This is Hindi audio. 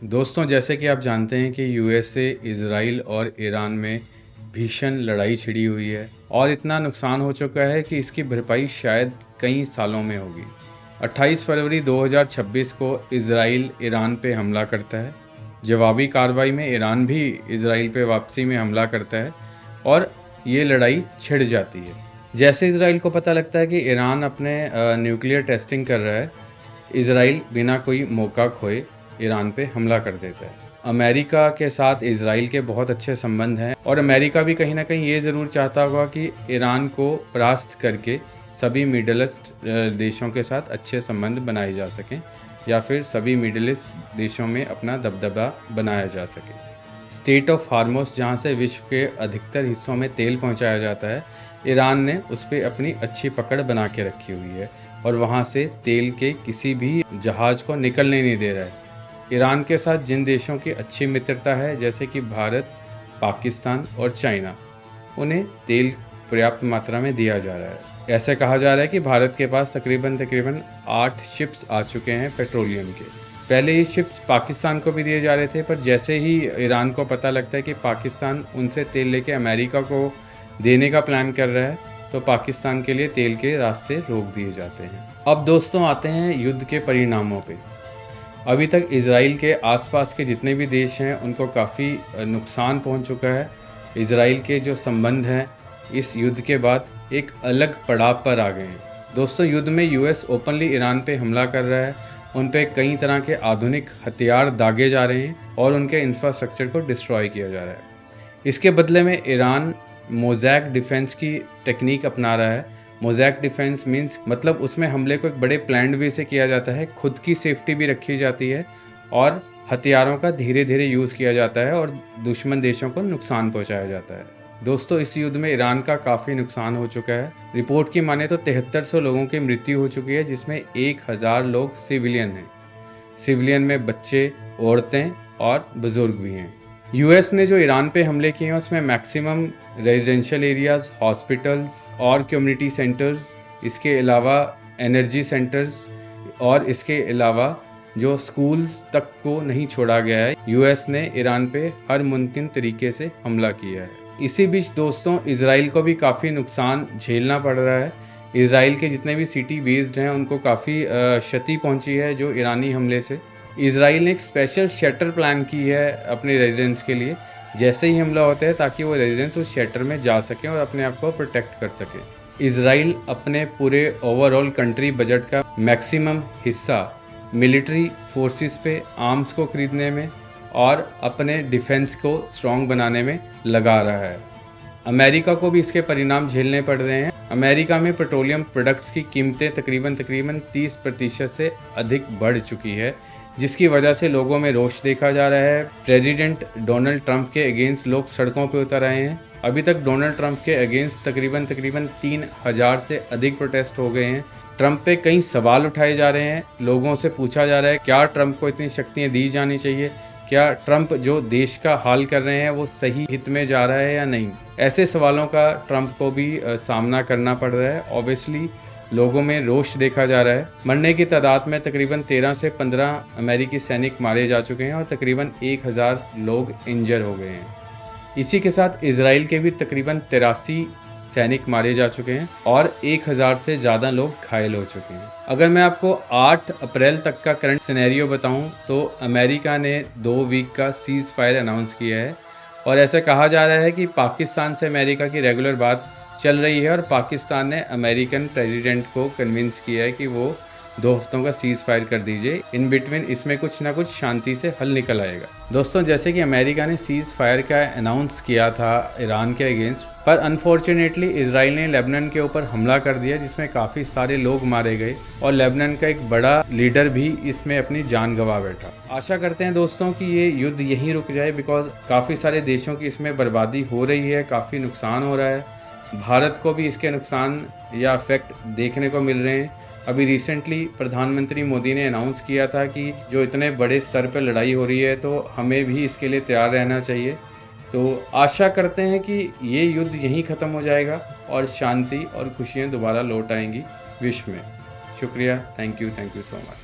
दोस्तों, जैसे कि आप जानते हैं कि यूएसए, इज़राइल और ईरान में भीषण लड़ाई छिड़ी हुई है और इतना नुकसान हो चुका है कि इसकी भरपाई शायद कई सालों में होगी। 28 फरवरी 2026 को इज़राइल ईरान पे हमला करता है। जवाबी कार्रवाई में ईरान भी इज़राइल पे वापसी में हमला करता है और ये लड़ाई छिड़ जाती है। जैसे इज़राइल को पता लगता है कि ईरान अपने न्यूक्लियर टेस्टिंग कर रहा है, इज़राइल बिना कोई मौका खोए ईरान पे हमला कर देता है। अमेरिका के साथ इज़राइल के बहुत अच्छे संबंध हैं और अमेरिका भी कहीं ना कहीं ये ज़रूर चाहता होगा कि ईरान को परास्त करके सभी मिडल ईस्ट देशों के साथ अच्छे संबंध बनाए जा सकें या फिर सभी मिडल ईस्ट देशों में अपना दबदबा बनाया जा सके। स्टेट ऑफ हार्मोस, जहाँ से विश्व के अधिकतर हिस्सों में तेल पहुँचाया जाता है, ईरान ने उस पर अपनी अच्छी पकड़ बना के रखी हुई है और वहाँ से तेल के किसी भी जहाज को निकलने नहीं दे रहा है। ईरान के साथ जिन देशों की अच्छी मित्रता है, जैसे कि भारत, पाकिस्तान और चाइना, उन्हें तेल पर्याप्त मात्रा में दिया जा रहा है। ऐसे कहा जा रहा है कि भारत के पास तकरीबन 8 शिप्स आ चुके हैं पेट्रोलियम के। पहले ये शिप्स पाकिस्तान को भी दिए जा रहे थे, पर जैसे ही ईरान को पता लगता है कि पाकिस्तान उनसे तेल लेके अमेरिका को देने का प्लान कर रहा है, तो पाकिस्तान के लिए तेल के रास्ते रोक दिए जाते हैं। अब दोस्तों आते हैं युद्ध के परिणामों पे। अभी तक इज़राइल के आसपास के जितने भी देश हैं उनको काफ़ी नुकसान पहुंच चुका है। इज़राइल के जो संबंध हैं इस युद्ध के बाद एक अलग पड़ाव पर आ गए हैं। दोस्तों, युद्ध में यूएस ओपनली ईरान पे हमला कर रहा है, उन पे कई तरह के आधुनिक हथियार दागे जा रहे हैं और उनके इंफ्रास्ट्रक्चर को डिस्ट्रॉय किया जा रहा है। इसके बदले में ईरान मोज़ैक डिफेंस की टेक्निक अपना रहा है। मोज़ैक डिफेंस मीन्स मतलब उसमें हमले को एक बड़े प्लान्ड वे से किया जाता है, खुद की सेफ्टी भी रखी जाती है और हथियारों का धीरे धीरे यूज़ किया जाता है और दुश्मन देशों को नुकसान पहुंचाया जाता है। दोस्तों, इस युद्ध में ईरान का काफ़ी नुकसान हो चुका है। रिपोर्ट की माने तो 7300 लोगों की मृत्यु हो चुकी है, जिसमें 1000 लोग सिविलियन हैं। सिविलियन में बच्चे, औरतें और बुज़ुर्ग भी हैं। यूएस ने जो ईरान पे हमले किए हैं उसमें मैक्सिमम रेजिडेंशियल एरियाज़, हॉस्पिटल्स और कम्युनिटी सेंटर्स, इसके अलावा एनर्जी सेंटर्स और इसके अलावा जो स्कूल्स तक को नहीं छोड़ा गया है। यूएस ने ईरान पे हर मुमकिन तरीके से हमला किया है। इसी बीच दोस्तों, इज़राइल को भी काफ़ी नुकसान झेलना पड़ रहा है। इज़राइल के जितने भी सिटी बेस्ड हैं उनको काफ़ी क्षति पहुंची है जो ईरानी हमले से। इज़राइल ने एक स्पेशल शेल्टर प्लान की है अपने रेजिडेंट्स के लिए, जैसे ही हमला होता है, ताकि वो रेजिडेंट्स उस शेल्टर में जा सकें और अपने आप को प्रोटेक्ट कर सकें। इज़राइल अपने पूरे ओवरऑल कंट्री बजट का मैक्सिमम हिस्सा मिलिट्री फोर्सेस पे आर्म्स को खरीदने में और अपने डिफेंस को स्ट्रॉन्ग बनाने में लगा रहा है। अमेरिका को भी इसके परिणाम झेलने पड़ रहे हैं। अमेरिका में पेट्रोलियम प्रोडक्ट्स की कीमतें तकरीबन 30% से अधिक बढ़ चुकी है, जिसकी वजह से लोगों में रोष देखा जा रहा है। प्रेसिडेंट डोनाल्ड ट्रंप के अगेंस्ट लोग सड़कों पर उतर आए हैं। अभी तक डोनाल्ड ट्रंप के अगेंस्ट तकरीबन 3000 से अधिक प्रोटेस्ट हो गए हैं। ट्रंप पे कई सवाल उठाए जा रहे हैं। लोगों से पूछा जा रहा है क्या ट्रंप को इतनी शक्तियाँ दी जानी चाहिए, क्या ट्रंप जो देश का हाल कर रहे हैं वो सही हित में जा रहा है या नहीं। ऐसे सवालों का ट्रंप को भी सामना करना पड़ रहा है। ऑब्वियसली लोगों में रोष देखा जा रहा है। मरने की तादाद में तकरीबन 13 से 15 अमेरिकी सैनिक मारे जा चुके हैं और तकरीबन 1000 लोग इंजर हो गए हैं। इसी के साथ इजराइल के भी तकरीबन 83 सैनिक मारे जा चुके हैं और 1000 से ज़्यादा लोग घायल हो चुके हैं। अगर मैं आपको 8 अप्रैल तक का करंट सिनेरियो बताऊं तो अमेरिका ने 2 वीक का सीज़ फायर अनाउंस किया है और ऐसा कहा जा रहा है कि पाकिस्तान से अमेरिका की रेगुलर बात चल रही है और पाकिस्तान ने अमेरिकन प्रेसिडेंट को कन्विंस किया है कि वो 2 हफ्तों का सीज़ फायर कर दीजिए। इन बिटवीन इसमें कुछ ना कुछ शांति से हल निकल आएगा। दोस्तों, जैसे कि अमेरिका ने सीज़ फायर का अनाउंस किया था ईरान के अगेंस्ट, पर अनफॉर्चुनेटली इजराइल ने लेबनान के ऊपर हमला कर दिया, जिसमें काफ़ी सारे लोग मारे गए और लेबनान का एक बड़ा लीडर भी इसमें अपनी जान गंवा बैठा। आशा करते हैं दोस्तों कि ये युद्ध यहीं रुक जाए, बिकॉज काफ़ी सारे देशों की इसमें बर्बादी हो रही है, काफ़ी नुकसान हो रहा है। भारत को भी इसके नुकसान या इफेक्ट देखने को मिल रहे हैं। अभी रिसेंटली प्रधानमंत्री मोदी ने अनाउंस किया था कि जो इतने बड़े स्तर पर लड़ाई हो रही है तो हमें भी इसके लिए तैयार रहना चाहिए। तो आशा करते हैं कि ये युद्ध यहीं ख़त्म हो जाएगा और शांति और खुशियाँ दोबारा लौट आएंगी विश्व में। शुक्रिया, थैंक यू सो मच।